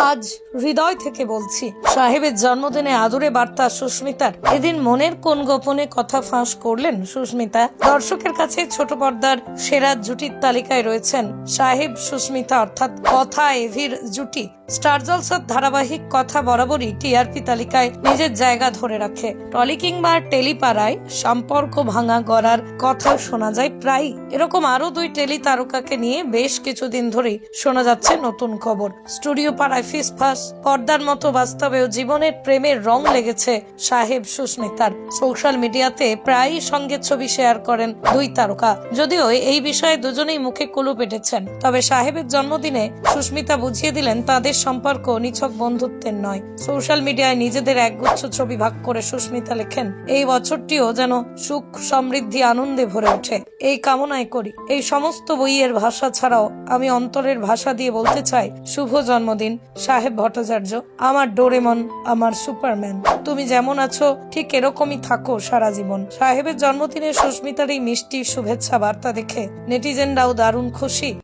আজ হৃদয় থেকে বলছি, সাহেবের জন্মদিনে আদরে বার্তা সুস্মিতার। এদিন মনের কোন গোপনে কথা ফাঁস করলেন সুস্মিতা। দর্শকের কাছে ছোট পর্দার সেরা জুটির তালিকায় রয়েছেন সাহেব সুস্মিতা, অর্থাৎ কথা এভির জুটি। স্টার জলসার ধারাবাহিক কথা বরাবরই টিআরপি তালিকায় নিজের জায়গা ধরে রাখে। টলি কিংবা টেলিপাড়ায় সম্পর্ক ভাঙা গড়ার কথা শোনা যায় প্রায়। এরকম আরো দুই টেলি তারকাকে নিয়ে বেশ কিছুদিন ধরেই শোনা যাচ্ছে নতুন খবর। স্টুডিও পাড়ায় ফিসফাস, পর্দার মতো বাস্তবেও জীবনের প্রেমের রং লেগেছে সাহেব সুস্মিতার। সোশ্যাল মিডিয়াতে প্রায়ই সঙ্গে ছবি শেয়ার করেন দুই তারকা। যদিও এই বিষয়ে দুজনেই মুখে কুলু পেটেছেন, তবে সাহেবের জন্মদিনে সুস্মিতা বুঝিয়ে দিলেন তাদের সম্পর্ক নিছক বন্ধুত্বের নয়। সোশ্যাল মিডিয়ায় নিজেদের একগুচ্ছ ছবি ভাগ করে সুস্মিতা লেখেন, এই বছরটিও যেন সুখ, সমৃদ্ধি, আনন্দে ভরে ওঠে, এই কামনাই করি। এই সমস্ত বইয়ের ভাষা ছাড়াও আমি অন্তরের ভাষা দিয়ে বলতে চাই, শুভ জন্মদিন সাহেব ভট্টাচার্য, আমার ডোরেমন, আমার সুপারম্যান। তুমি যেমন আছো ঠিক এরকমই থাকো সারা জীবন। সাহেবের জন্মদিনে সুস্মিতার এই মিষ্টি শুভেচ্ছা বার্তা দেখে নেটিজেনরাও দারুণ খুশি।